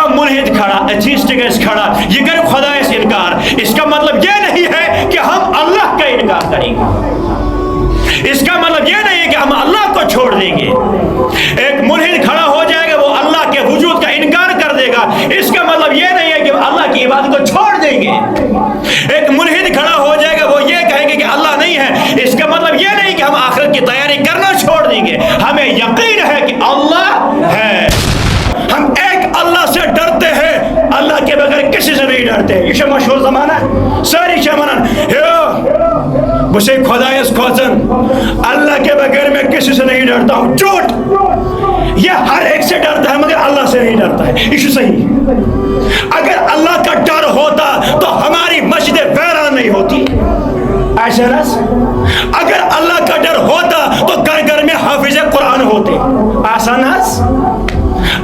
کا ملحد کھڑا ایتھیسٹ کھڑا یہ کرے خدا سے انکار، اس کا مطلب یہ نہیں ہے کہ ہم اللہ کا انکار کریں گے، اس کا مطلب یہ نہیں ہے کہ ہم اللہ کو چھوڑ دیں گے۔ ایک ملحد کھڑا ہو جائے گا وہ اللہ کے وجود کا انکار کر دے گا، اس کا مطلب یہ نہیں ہے کہ اللہ کی عبادت کو چھوڑ دیں گے۔ ایک ملحد کھڑا ہو جائے گا وہ یہ کہیں گے کہ اللہ نہیں ہے، اس کا مطلب یہ نہیں کہ ہم آخرت کی تیاری کرنا چھوڑ دیں گے۔ ہمیں یقین ہے کہ اللہ ہے، ہم ایک اللہ سے ڈرتے ہیں، اللہ کے بغیر کسی سے نہیں ڈرتے۔ یہ مشہور زمانہ ساری شمانن بسے خدایس کھوزن اللہ کے بغیر میں کسی سے نہیں ڈرتا ہوں، جھوٹ۔ یہ ہر ایک سے ڈرتا ہے مگر اللہ سے نہیں ڈرتا ہے، یہ صحیح۔ اگر اللہ کا ڈر ہوتا تو ہماری مسجد ویران نہیں ہوتی، ایسے نا؟ اگر اللہ کا ڈر ہوتا تو گھر گھر میں حافظ قرآن ہوتے، آسان ہے؟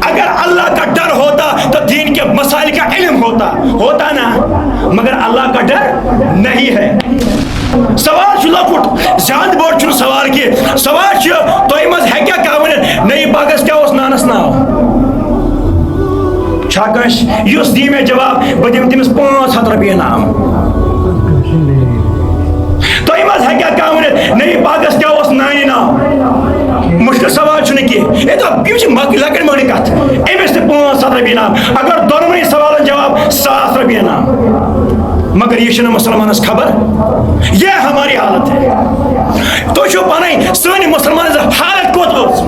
اگر اللہ کا ڈر ہوتا تو دین کے مسائل کا علم ہوتا نا، مگر اللہ کا ڈر نہیں ہے۔ سوال چھُ لۄکُٹ، زیادٕ بوٚڑ چھُنہٕ سوال کینٛہہ، سوال چھُ تۄہہِ منٛز ہیٚکیٛاہ کانٛہہ ؤنِتھ نٔیی باغس کیٛاہ اوس نانس ناو؟ چھا کٲنٛسہِ یُس دی مےٚ جواب بہٕ دِمہٕ تٔمِس 500 رۄپیہِ انعام؟ تۄہہِ منٛز ہیٚکیٛاہ کانٛہہ ؤنِتھ نٔیی باغس کیٛاہ اوس نانہِ ناو؟ مشکل سوال چھُنہٕ کینٛہہ، یِم چھِ لۄکٕٹۍ مۄکٕٹۍ کتھ، أمِس تہِ 500 رۄپیہِ انعام، اگر دۄنوٕنی سوالن جواب 1000 رۄپیہِ انعام۔ مگر یہ چھنہ مسلمانس خبر، یہ ہماری حالت ہے۔ تو چھو پنٕنۍ سٲنۍ مسلمان حالت کوٚت ؤژ؟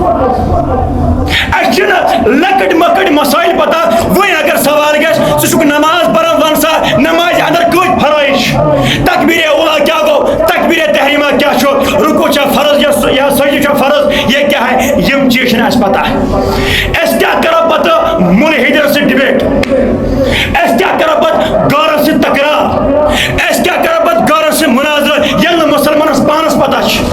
اَسہِ چھِنہٕ لۄکٕٹۍ مۄکٕٹۍ مسائل پتہ، وۄنۍ اگر سوال گژھِ ژٕ چھُکھ نماز پران ون سا نمازِ اندر کۭتۍ فرٲیض چھِ؟ تکبیرِ اولا کیا گوٚو؟ تکبیرِ تحریمہ کیا چھُ؟ رکوع چھا فرض یا سجدہ چھا فرض؟ یہ کیا ہے؟ یم چیز چھِنہٕ اَسہِ پتہ۔ أسۍ کیٛاہ کرو پتہٕ مُلحِدن سۭتۍ ڈِبیٹ؟ أسۍ کیٛاہ کرو پتہٕ غورن سۭتۍ تکرار؟ أسۍ کیٛاہ کرو پتہٕ غورن سۭتۍ مناظرٕ ییٚلہِ نہٕ مُسلمانس پانس پتہ چھِ؟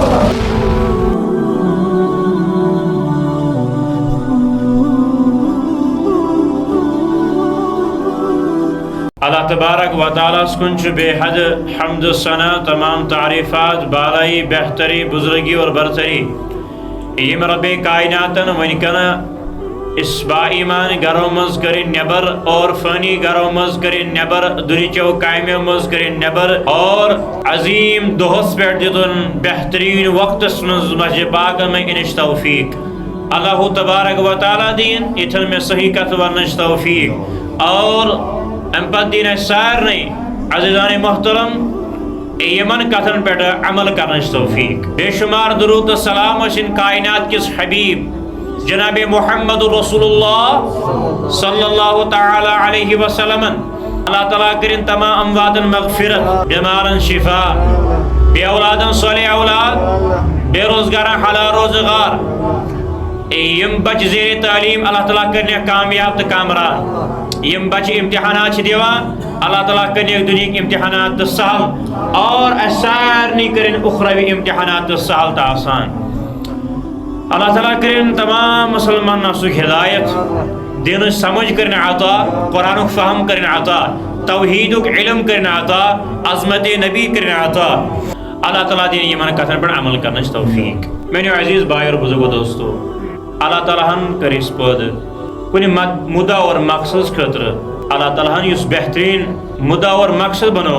اللہ تبارک و تعالیٰ کن بے حد حمد و ثنا، تمام تعریفات، بالائی، بہتری، بزرگی اور برتری یم رب کائناتن ونکن اس با ایمان گھروں مز کرن نبر اور فانی گھروں مز کرن نبر، دنچو کامیوں مز کرن نبر، اور عظیم دہس پہ دتن بہترین وقت مز مسجد پاک میں انش توفیق۔ اللہ تبارک و تعالیٰ دین اتن میں صحیح کت ورنش توفیق، اور ام پتہ دین سارے عزیزان محترم یمن کتن پہ عمل کرنچ توفیق۔ بے شمار درود و سلام ان کائنات کس حبیب جناب محمد رسول اللہ صلی اللہ تعالی علیہ وسلم۔ اللہ تعالیٰ کرن تمام امواتن مغفرت، بیمارن شفا، بے اولادن صالح اولاد، بے روزگارن حلال روزگار، یم بچ زیر تعلیم اللہ تعالیٰ کرنے کامیاب تو کامران، یم بچ امتحانات دیوان اللہ تعالیٰ کرنے دنیا امتحانات سہل، اور سارنی کرن اخروی امتحانات سہل تو آسان۔ اللہ تعالیٰ کرن تمام مسلمان نفسک ہدایت، دین سمجھ کرن عطا، قرآن فہم کرن عطا، توحید علم کرن عطا، عظمت نبی کرن عطا۔ اللہ تعالیٰ دین یمن کتن پر عمل کرنے توفیق۔ میرے عزیز بھائی اور بزرگ دوستو، اللہ تعالیٰ ہن کر اس پد کن مدعا اور مقصد خاطر، اللہ تعالیٰ ہن اس بہترین مدعا اور مقصد بنو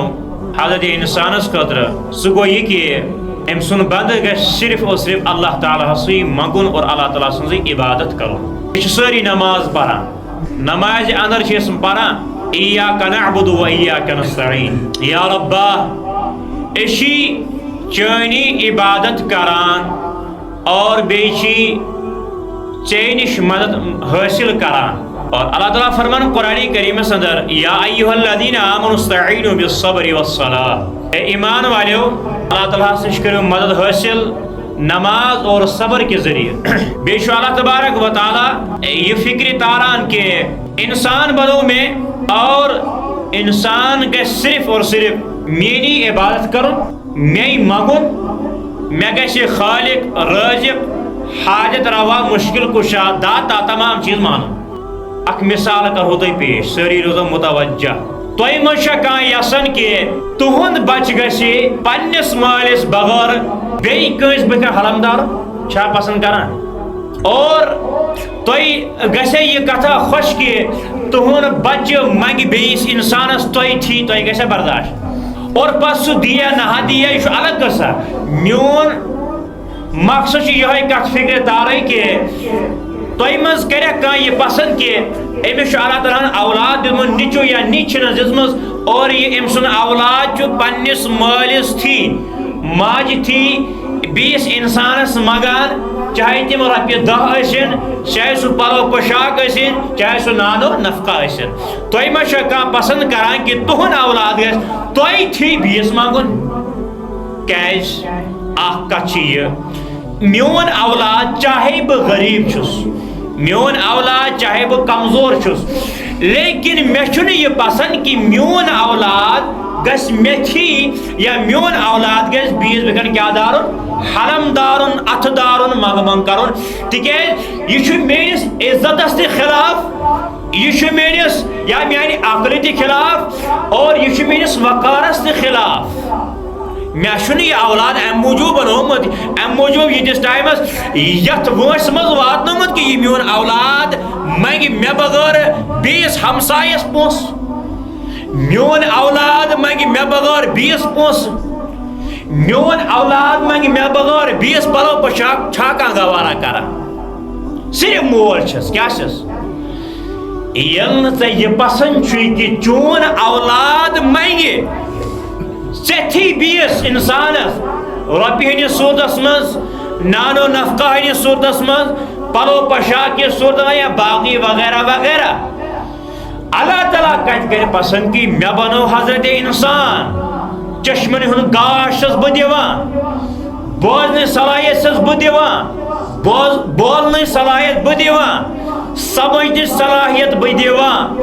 حضرت انسانس خاطر، سہ گو یہ کہ ام سن بند گھ صرف اور صرف اللہ تعالیٰ سی منگن اور اللہ تعالیٰ سن عبادت کرو۔ یہ ساری نماز پران، نماز اندر پران ایاک نعبد و ایاک نستعین، یا ربا اسی چانی عبادت کران اور بیچی چینش مدد حاصل کران۔ اور اللہ تعالیٰ فرمان قرآن کریم اندر یا ایھا الذین آمنوا استعینوا بالصبر والصلاۃ، اے ایمان والو اللہ تعالیٰ سے کرو مدد حاصل نماز اور صبر کے ذریعے۔ بے شک اللہ تبارک و تعالیٰ یہ فکر تاران کہ انسان بنو میں، اور انسان کے صرف اور صرف میری عبادت کرو، میں مانگن، میں گژھِ خالق رازق حاجت روا مشکل کشا داتا تمام چیز مانو۔ اک مثال کرو تھی پیش، ساری روزو متوجہ۔ تۄہہِ منٛز چھا کانٛہہ یژھان کہ تُہُنٛد بچہ گژھِ پننس مالس بغٲر بیٚیہِ کٲنٛسہِ بٕتھِ حلمدار؟ چھا پسند کران؟ اور تۄہہِ گژھِ یہ کتھا خوش کہ تہنٛد بچہ منگہِ بیٚیِس انسانس تۄہہِ تھی تۄہہِ گژھِ برداشت اور پتہٕ سُہ دِیا نہ دِیا یہِ چھُ الگ قصہ میون مقصد چھُ یِہوٚے کتھ فکرِ تارٕے کہ تۄہہِ منٛز کریا کانٛہہ یہِ پسنٛد کہ أمِس چھُ اللہ تعالیٰ ہن اولاد دیُتمُت نِچو یا نِچ چھِنس دِژمٕژ اور یہِ أمۍ سُنٛد اولاد چھُ پننِس مٲلِس تھی ماجہِ تھی بیٚیِس انسانس منگان چاہے تِم رۄپیہِ دہ ٲسِن چاہے سُہ پلو پوشاک ٲسِن چاہے سُہ نانو نفقہ ٲسِن تۄہہِ ما چھا کانٛہہ پسنٛد کران کہ تُہُنٛد اولاد گژھِ تۄہہِ تھی بیٚیِس منگُن کیازِ اکھ کتھ چھِ یہِ میون اولاد چاہے بہٕ غریب چھُس میون اولاد چاہے بہٕ کمزور چھُس لیکن مےٚ چھُنہٕ یہِ پسنٛد کہ میون اولاد گژھِ مےٚ تھی یا میون اولاد گژھِ بیٚیِس بِگن کیٛاہ دارُن حرم دارُن اتھٕ دارُن منٛگہٕ منٛگ کرُن تِکیٛازِ یہِ چھُ میٲنِس عزتس تہِ خلاف یہ چھُ میٲنِس یا میانہِ عقلہِ تہِ خلاف اور یہ چھُ میٲنِس وقارس تہِ خلاف مےٚ چھُنہٕ یہِ اولاد امہِ موٗجوٗب بنومُت امہِ موٗجوٗب ییٖتِس ٹایمس یتھ وٲنٛسہِ منٛز واتنومُت کہ یہِ میون اولاد منگہِ مےٚ بغٲر بیٚیِس ہمسایس پونٛسہٕ میون اولاد منگہِ مےٚ بغٲر بیٚیِس پونٛسہٕ میون اولاد منگہِ مےٚ بغٲر بیٚیِس پلو پوشاک چھا کانٛہہ گوارا کران صرف مول چھس کیٛاہ چھس ییٚلہِ نہٕ ژےٚ یہِ پسنٛد چھُے کہ چون اولاد منگہِ ژےٚ تھی بیٚیِس انسانس رۄپیہِ ہٕنٛدِس صوٗرتس منٛز نانو نفقہ ہٕنٛدِس صوٗرتس منٛز پلو پوشاک کِس صوٗرتس منٛز یا باقٕے وغیرہ وغیرہ اللہ تعالیٰ کتہِ کرِ پسنٛد کہ مےٚ بنوو حضرت انسان چشمن ہُنٛد گاش چھس بہٕ دِوان بوزنٕچ صلٲحیت چھس بہٕ دِوان بولنٕچ صلٲحیت بہٕ دِوان سمجھنٕچ صلٲحیت بہٕ دِوان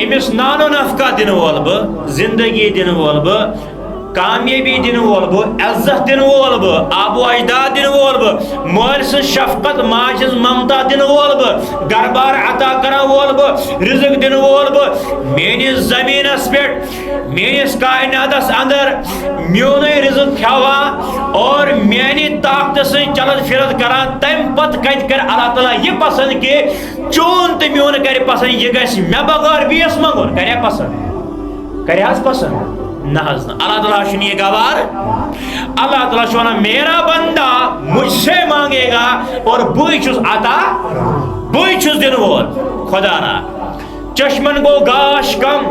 أمِس نانو نفقہ دِنہٕ وول بہٕ زندگی دِنہٕ وول بہٕ کامیٲبی دِنہٕ وول بہٕ عزت دِنہٕ وول بہٕ آبو اجداد دِنہٕ وول بہٕ مٲلۍ سٕنٛز شفقت ماجہِ ہٕنٛز ممتا دِنہٕ وول بہٕ گربار عطا کرن وول بہٕ رزق دِنہٕ وول بہٕ میٲنِس زمیٖنس پٮ۪ٹھ میٲنِس کائناتس اندر میونُے رزق کھٮ۪وان اور میانہِ طاقتہٕ سۭتۍ چلت پھرت کران تمہِ پتہٕ کتہِ کرِ اللہ تعالیٰ یہِ پسنٛد کہ چون تہٕ میون کرِ پسنٛد یہِ گژھِ مےٚ بغٲر بیٚیِس منگُن کریا پسنٛد کرِ حظ پسنٛد نہ حض نہ اللہ تعالیٰ چھُنہٕ یہِ گوار اللہ تعالیٰ چھُ ونان میرا بندہ مجھ سے مانگے گا اور بٕے چھُس عطا بٕے چھُس دِنہٕ وول خدا را چشمن گوٚو گاش کم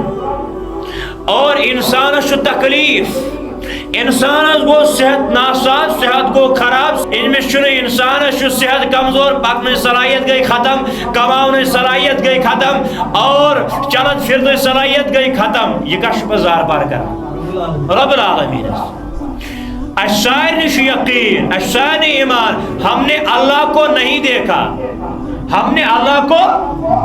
اور انسانس چھُ تکلیف انسانس گوٚو صحت ناساز صحت گوٚو خراب أمِس چھُنہٕ انسانس چھُ صحت کمزور پکنٕچ صلٲحیت گٔے ختم کماونٕچ صلٲحیت گٔے ختم اور چلت پھرنٕچ صلٲحیت گٔے ختم یہِ کتھ چھُ پتہٕ زار پار کران رب العالمینس اَسہِ سارنٕے چھُ یقین اَسہِ سارنٕے ایمان ہم نے اللہ کو نہیں دیکھا ہم نے اللہ کو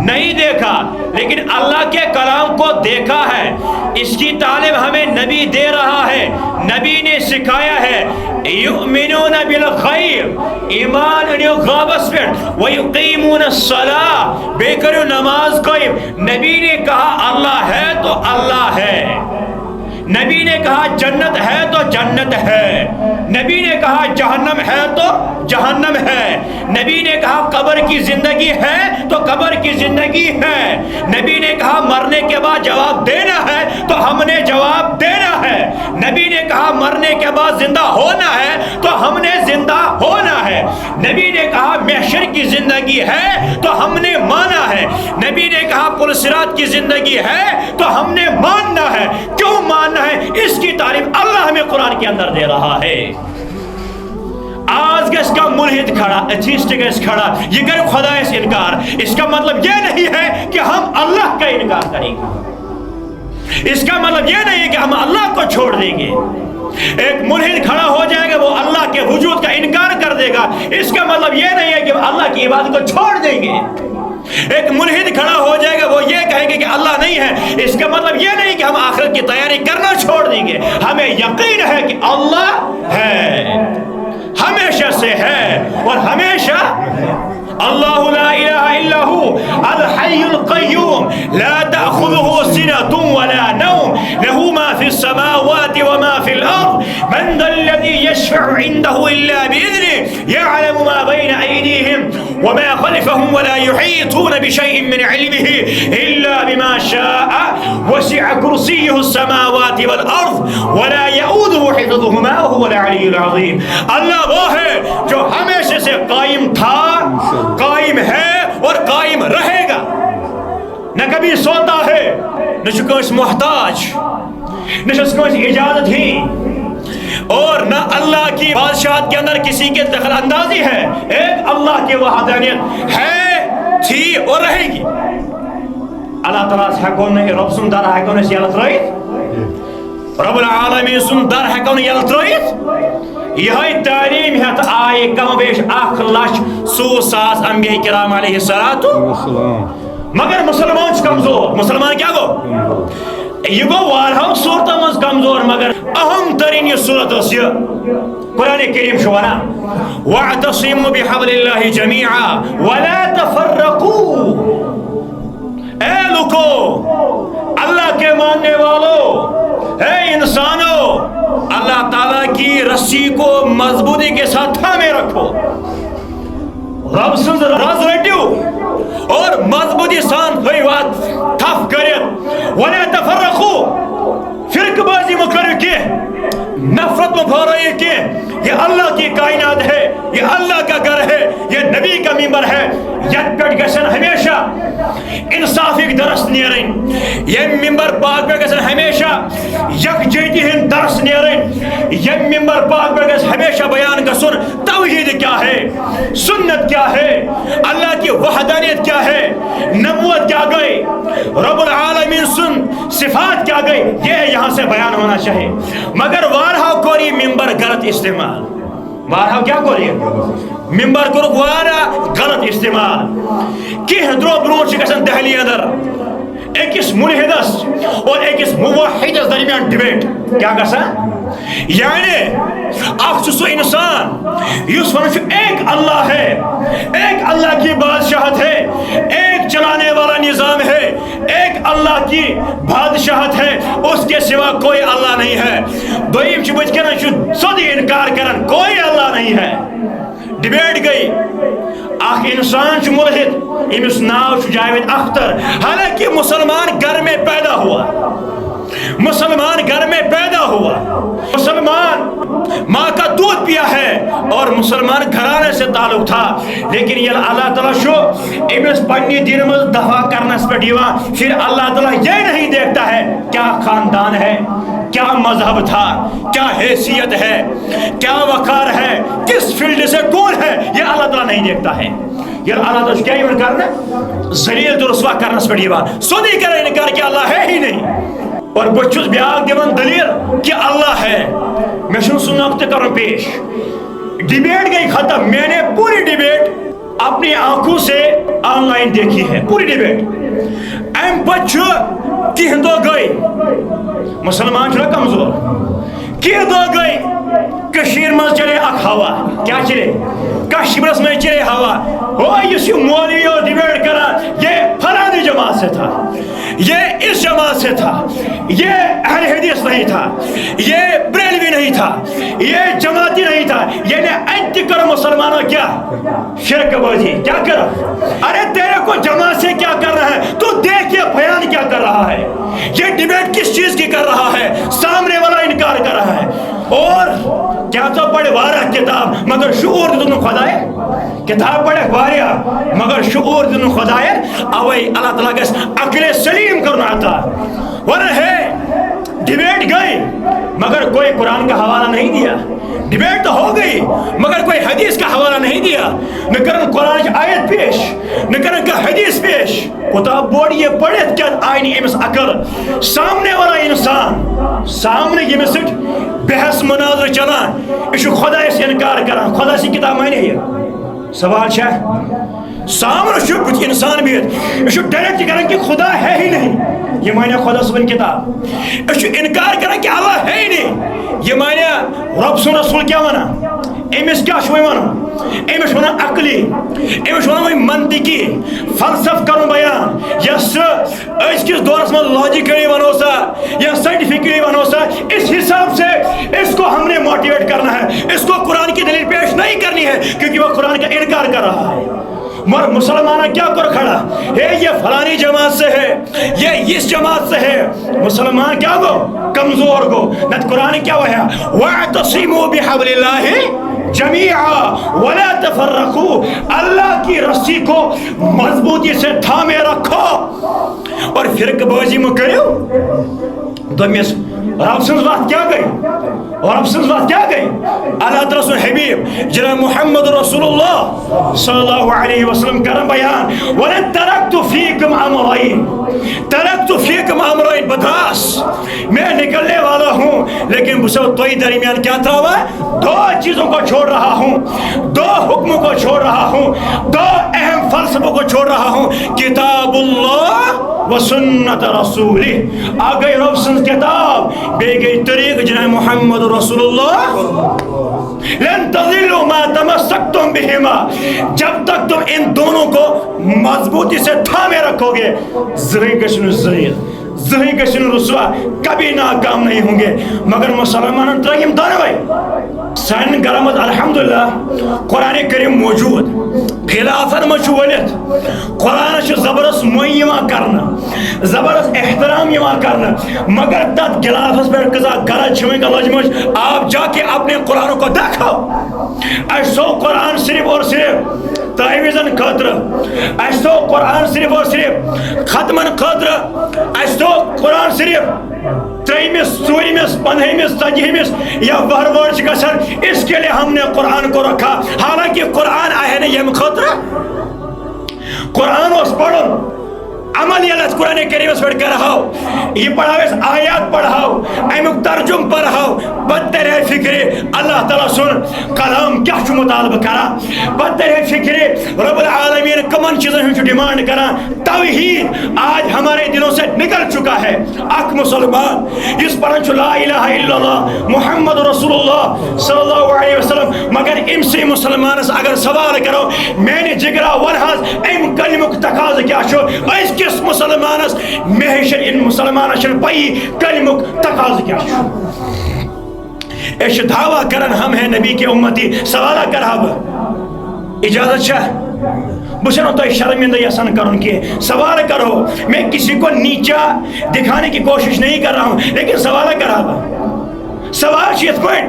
نہیں دیکھا لیکن اللہ کے کلام کو دیکھا ہے اس کی تعلیم ہمیں نبی دے رہا ہے نبی نے سکھایا ہے یؤمنون بالغیب ایمان انیو غابس پر ویقیمون الصلاة بے کرو نماز قائم نبی نے کہا اللہ ہے تو اللہ ہے نبی نے کہا جنت ہے تو جنت ہے نبی نے کہا جہنم ہے تو جہنم ہے نبی نے کہا قبر کی زندگی ہے تو قبر کی زندگی ہے نبی نے کہا مرنے کے بعد جواب دینا ہے تو ہم نے جواب دینا ہے نبی نے کہا مرنے کے بعد زندہ ہونا ہے تو ہم نے زندہ ہونا ہے نبی نے کہا محشر کی زندگی ہے تو ہم نے مانا ہے نبی نے کہا پل صراط کی زندگی ہے تو ہم نے ماننا ہے کیوں ماننا ہے اس کی تعلیم اللہ ہمیں قرآن کے اندر دے رہا ہے آج گژھِ کا ملحد کھڑا ایتھیسٹ گژھِ کھڑا یہ کرے خدا سے انکار اس کا مطلب یہ نہیں ہے کہ ہم اللہ کا انکار کریں گے اس کا مطلب یہ نہیں ہے کہ ہم اللہ کو چھوڑ دیں گے ایک ملحد کھڑا ہو جائے گا وہ اللہ کے وجود کا انکار کر دے گا اس کا مطلب یہ نہیں ہے کہ ہم اللہ کی عبادت کو چھوڑ دیں گے ایک ملحد کھڑا ہو جائے گا وہ یہ کہیں گے کہ اللہ نہیں ہے اس کا مطلب یہ نہیں کہ ہم آخرت کی تیاری کرنا چھوڑ دیں گے ہمیں یقین ہے کہ اللہ ہے ہمیشہ سے ہے اور ہمیشہ اللہ لا الہ الا هو الحی القیوم لا تأخذه سنة ولا نوم له ما في السماوات وما في الأرض من ذا الذي يشفع عنده إلا بإذنه يعلم ما بين أيديهم وما خلفهم ولا يحيطون بشيء من علمه إلا بما شاء وسع كرسيه السماوات والأرض ولا يؤوده حفظهما وهو العلي العظيم. اللہ وہ ہے جو ہمیشہ سے قائم تھا، قائم ہے اور قائم رہے گا، نہ کبھی سوتا ہے، نہ کس محتاج، نہ کس اجازت ہی، اور نہ اللہ کی بادشاہت کے اندر کسی کے دخل اندازی ہے. ایک اللہ کی وحدانیت ہے، تھی اور رہے گی. اللہ تعالیٰ ہیکون رب سن در ہیکون یل ترائت، رب العالمین سن در ہیکون یل ترائت. یہ تعلیم ہت آئے کم بیش 1,00,000 انبیاء کرام علیہ الصلوۃ، مگر مسلمان کمزور. مسلمان کیا گو؟ یہ گو وارہو صورتوں مز کمزور، مگر اہم ترین یہ صورت اس یہ قرآن کریم شو نا وَاعْتَصِمُوا بِحَبْلِ اللَّهِ جَمِيعًا وَلَا تَفَرَّقُوا. اے لوگو، اللہ کے ماننے والوں، اے انسانوں، اللہ تعالیٰ کی رسی کو مضبوطی کے ساتھ تھامے رکھو، رب سنز رز رٹیو اور مضبوطی سان ہوئی بات تھف کرت. وَلَا تَفَرَّقُوا، فرق بازی مکرو کی، نفرت مپھورائی کی. یہ اللہ کی کائنات ہے، یہ اللہ کا گھر ہے، یہ نبی کا منبر ہے. یک پٹ گسن ہمیشہ انصافی درس نیرین، یہ منبر پاک پہ گسن ہمیشہ یک جیتی ہن درس نیرین. یہ منبر پاک پہ گسن ہمیشہ بیان گسن توحید کیا ہے، سنت کیا ہے، اللہ کی وحدانیت کیا ہے، نبوت کیا گئی، رب العالمین سن صفات کیا گئی، یہ یہاں سے بیان ہونا چاہیے. مگر وارہا کوری منبر غلط استعمال، وارہا کیا کوری منبر کو وارا غلط استعمال. کی ہندرو برونٹ گژھان دہلی اندر ایکس ملحدس اور ایکس موحدس درمیان ڈبیٹ کیا گژھان، یعنی اخ سو انسان یس ون ایک اللہ ہے، ایک اللہ کی بادشاہت ہے، ایک چلانے والا نظام ہے، ایک اللہ کی بادشاہت ہے، اس کے سوا کوئی اللہ نہیں ہے. دویم چھ بچ کرن سودی انکار کرن کوئی اللہ نہیں ہے. ڈبیٹ گئی، اخ انسان چھ ملحد، امس ناو چھ جاوید اختر، حالانکہ مسلمان گھر میں پیدا ہوا، مسلمان گھر میں پیدا ہوا، مسلمان ماں کا دودھ پیا ہے اور مسلمان گھرانے سے تعلق تھا. لیکن یہ اللہ تعالیٰ شو امس پنی دین میں دفاع کرنے پر دیوان، پھر اللہ تعالیٰ یہ نہیں دیکھتا ہے کیا خاندان ہے، کیا مذہب تھا، کیا حیثیت ہے، کیا وقار ہے، کس فیلڈ سے کون ہے، یہ اللہ تعالیٰ نہیں دیکھتا ہے. یہ اللہ تعالیٰ کیا ایمان کرنا ذلیل تو رسوا کرنے پر دیوان، سودی کرے انکار کہ اللہ ہے ہی نہیں. اور بچوس بیاگ دیوان دلیل کہ اللہ ہے. میں شن سن نقطہ کروں پیش. ڈیبیٹ گئی ختم. میں نے پوری ڈیبیٹ اپنی آنکھوں سے آن لائن دیکھی ہے، پوری ڈیبیٹ. ایم بچو کی ہندو گئی مسلمان چھڑا کمزور، کی ہندو گئی کشیر میں چلے اک ہوا، کیا چلے کشمرس میں چلے ہوا. وہ یہ مولوی اور ڈیبیٹ کرا یہ فلانی جماعت سے تھا، یہ اس جماعت سے تھا، یہ اہل حدیث نہیں تھا، یہ بریلوی نہیں تھا، یہ جماعتی نہیں تھا. یعنی انت کرو مسلمانوں کیا شرک بازی کیا کرا. ارے تیرے کو جماعت سے کیا کر رہا ہے تو دیکھ یہ بیان کیا کر رہا ہے، یہ ڈیبیٹ کس چیز کی کر رہا ہے، سامنے والا انکار کر رہا ہے. اور کیا تو پڑھے وارہ کتاب مگر شعور دنوں خدای، کتاب پڑھے وارہ مگر شعور دنوں خدای. اوے اللہ تعالیٰ کے عقل سلیم کرنا آتا. ورنہ ہے ڈیبیٹ گئی مگر کوئی قرآن کا حوالہ نہیں دیا، ڈیبیٹ تو ہو گئی مگر کوئی حدیث کا حوالہ نہیں دیا، نہ کرن قرآن کی آیت پیش، نہ کرن کا حدیث پیش. کتاب بورڈ یہ پڑھت کیا آئینی امس عقل سامنے والا انسان سامنے یہ مسٹ بحث مناظر چلان، یہ خدا سے انکار کران، خدا سے کتاب مانے یہ سوال شاہ سامنے شب انسان بھی یہ ڈائریکٹ کران کہ خدا ہے ہی نہیں، یہ مانے خدا سبن کتاب. یہ انکار کران کہ اللہ ہے ہی نہیں، یہ مانے رب سن رسول کیا مانا امس کیا امس ون عقلی امس ون منطقی فلسف کرن بیان یس کس دورس میں لاجیکلی ونو سا یا سائنٹیفکلی ونو سا اس حساب سے اس کو ہم نے موٹیویٹ کرنا ہے، اس کو قرآن کی دلیل پیش نہیں کرنی ہے کیونکہ وہ قرآن کا انکار کر رہا ہے۔ مگر مسلمانہ کیا کر کھڑا ہے یہ فلانی جماعت سے ہے، یہ اس جماعت سے ہے، مسلمان کیا گو کمزور گو نت قرآن کیا وہ ہے وَاعْتَصِمُوا بِحَبْلِ اللَّهِ جَمِيعًا وَلَا تَفَرَّقُوا، اللہ کی رسی کو مضبوطی سے تھامے رکھو اور فرق بازی میں کرو۔ دمیس رب سنز بات کیا گئی اور رب سنز بات کیا گئی؟ اللہ تعالیٰ سن حبیب جناب محمد رسول اللہ صلی اللہ علیہ وسلم کرم بیان وَلَن تَرَكْتُ فِيكُمْ عَمْرَيْن تَرَكْتُ فِيكُمْ عَمْرَيْن بداس میں نکلنے والا ہوں لیکن بسو توی درمیان کیا تھا ہوا دو چیزوں کو چھوڑ رہا ہوں، دو حکموں کو چھوڑ رہا ہوں، دو اہم فلسفوں کو چھوڑ رہا ہوں، کتاب اللہ و سنت رسولی، آگئی رب سنز کتاب بے گئی طریق جناب محمد رسول اللہ۔ لن تضلوا ما تمسکتم بہما، جب تک تم ان دونوں کو مضبوطی سے تھامے رکھو گے زہی گشن زہیر زہی گشن رسوا کبھی ناکام نہیں ہوں گے۔ مگر مسلمان ترہیم دانے بھائی سائن گرامت الحمدللہ قرآن کریم موجود خلافت میں ولت قرآن زبردست معیمہ کرنا زبردست احترام یما کرنا، مگر تب گلافس پر کزا گرد چھویں کا لجمج آپ جا کے اپنے قرآن کو دیکھو ایسو قرآن صرف اور صرف تعویزن خاطر، ایسو قرآن صرف اور صرف ختمن خاطر، ایسو قرآن صرف تریمس سوریمس پندہیمس تجہیمس یا ورورچ گسر، اس کے لئے ہم نے قرآن کو رکھا، حالانکہ قرآن آئے نے یہ خاطر قرآن اس پڑھو عمل یلت قرآن کریم اس پڑھ کر رہاو، یہ پڑھاو اس آیات پڑھاو، ایمک ترجم پڑھاو، بدتر ہے فکر اللہ تعالیٰ سن کلام کیا چھو مطالبہ کرا، بدتر ہے فکر رب العالمین کمن چیزیں ہم چھو ڈیمانڈ کرا۔ توحید آج ہمارے دلوں سے نکل چکا ہے، اک مسلمان اس پڑھن چھو لا الہ الا اللہ محمد رسول اللہ صلی اللہ علیہ وسلم، مگر ام سے مسلمان اگر سوال کرو میں نے جگرہ ورحاز ایم کلمک تقاض کیا چھو اس کس مسلمانس محشر ان مسلمانشن پئی کلمک تقاض کیا چھو ایش دعویٰ کرن ہم ہیں نبی کے امتی سوالہ کرہا اجازت شاہ بسنو تو شرمندہ یسن کرن کے سوال کرو، میں کسی کو نیچا دکھانے کی کوشش نہیں کر رہا ہوں لیکن سوالہ کرہا سوال شیط کوئی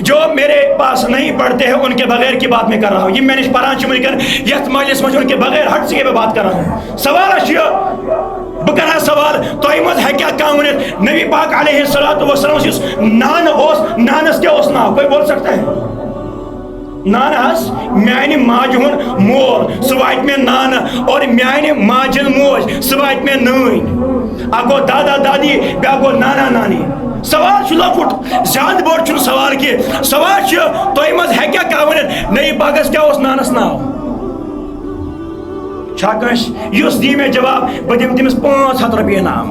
جو میرے پاس نہیں پڑھتے ہیں ان کے بغیر کی بات میں کر رہا ہوں، یہ میں نے پرانچ ملکر یت مجلس میں ان کے بغیر ہٹ سکے میں بات کر رہا ہوں۔ سوال اشیاء بکرہ سوال تو ایمز ہے کیا کامنیت نبی پاک علیہ السلام نان اوس نانس کیا اوس ناو کوئی بول سکتا ہے؟ نانس میانی ماجہن مول سوائٹ میں نانا اور میانی ماجن موج سوائٹ میں نوین اگو دادا دادی بیاگو نانا نانی۔ سوال چھو لکھوٹ زیادہ بور چھو سوال کی سوال چھو تو ایمز ہے کیا کامنیت نئی پاکس کیا اوس نانس ناو چھاکش یوس دی میں جواب بدیم تیمس 500 روپیہ نام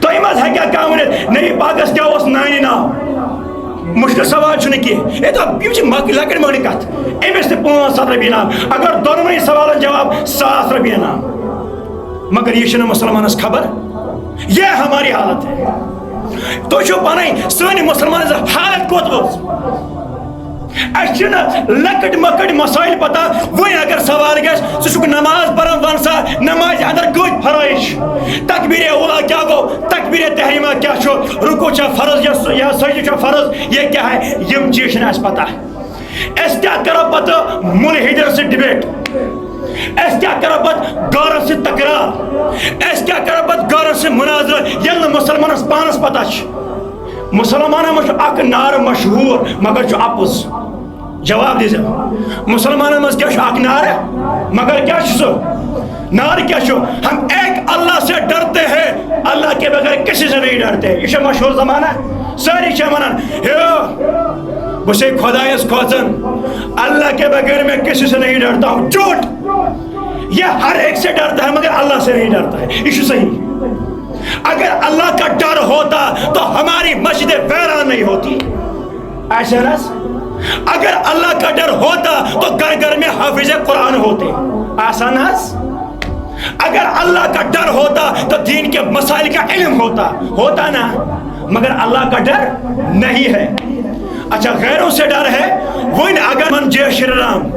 تو ایمز ہے کیا کامنیت نئی پاکس کیا اوس نانی ناو مشکل سوال چھو نکی یہ تو بیوچی لکڑ مگنی کت ایمس تے 500 روپیہ نام اگر دونوں سوال جواب 100 روپیہ نام، مگر یہ شنو مسلمانس خبر یہ ہماری حالت ہے تو جو پانائی سوینی مسلمان حالت کوت بوز اچھنا لکٹ مکٹ مسائل پتا وہی اگر سوال گیس سوچک نماز پرم وانسا نماز اندر کوئی فرائش تکبیر اولا کیا گو تکبیر تحریمہ کیا چھو رکو چا فرض یا سجد چا فرض یہ کیا ہے یم چیشن اس پتا ہے اس کیا کرو پتا ملحدر سے ڈیبیٹ اس کیا کرو پت گورن سے تقرار اس کیا کرو پت گورن سے مناظر یل مسلمان اس پانس پتا چھ مسلمان مجھ اک نار مشہور مگر جو اپس جواب دیزے مسلمان مجھ کیا شو اک نار ہے مگر کیا شو نار کیا شو ہم ایک اللہ سے ڈرتے ہیں اللہ کے بغیر کسی سے نہیں ڈرتے یہ مشہور زمانہ ہے ساری چمنن بسے خدایس کھوزن اللہ کے بغیر میں کسی سے نہیں ڈرتا ہوں جھوٹ یہ ہر ایک سے ڈرتا ہے مگر اللہ سے نہیں ڈرتا ہے یہ صحیح اگر اللہ کا ڈر ہوتا تو ہماری مسجد ویران نہیں ہوتی ایسا نا اگر اللہ کا ڈر ہوتا تو گھر گھر میں حافظ قرآن ہوتے. آسان ہے. اگر اللہ کا ڈر ہوتا تو دین کے مسائل کا علم ہوتا نا, مگر اللہ کا ڈر نہیں ہے. اچھا غیروں سے ڈر ہے وہ اگر من جے شری رام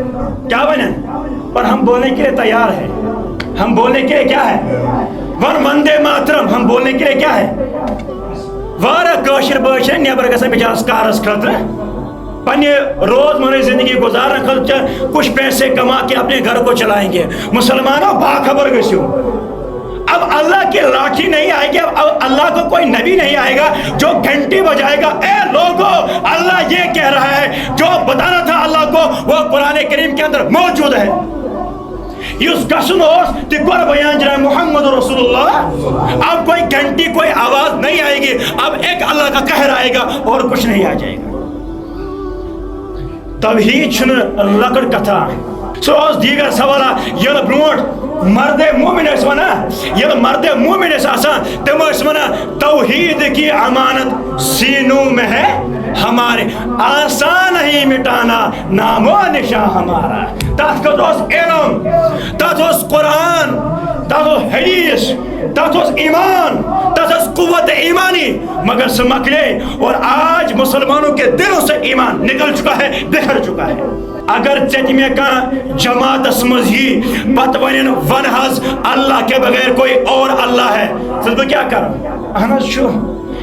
کیا بنے, پر ہم بولنے کے لیے تیار ہیں. ہم بولنے کے لیے کیا ہے, ون وندے ماترم, ہم بولنے کے لیے کیا ہے. وارہ کاشر بچ نیبر گژھان بچارس کارس خاطر پنہ روزمرہ زندگی گزارنے خاطر کچھ پیسے کما کے اپنے گھر کو چلائیں گے. مسلمانوں باخبر گژھو, اب اللہ کی لاٹھی نہیں آئے گی, اب اللہ کو کوئی نبی نہیں آئے گا جو گھنٹی بجائے گا اے لوگو اللہ یہ کہہ رہا ہے. جو بتانا تھا اللہ کو وہ قرآن کریم کے اندر موجود ہے. یس گسن تہ کور بیان جناب محمد رسول اللہ. اب کوئی گھنٹی کوئی آواز نہیں آئے گی, اب ایک اللہ کا قہر آئے گا اور کچھ نہیں آ جائے گا. توحید چھن لکڑ کتھا سو دیگر سوالا یل برونٹ مرد مومن اس ونا, یل مرد مومن اس آسان تم اس ونا توحید کی امانت سینوں میں ہے ہمارے, آسان ہی مٹانا نام و نشان ہمارا. تات کو دوست علم, تات دوست قرآن, تات دوست حدیث, تات دوست ایمان, تات دوست قوت ایمانی, مگر سمکلے اور آج مسلمانوں کے دلوں سے ایمان نکل چکا ہے, بکھر چکا ہے. اگر چت میں کا جماعت اسمز ہی پت ون ون حض اللہ کے بغیر کوئی اور اللہ ہے, تو کیا کروں. احمد شو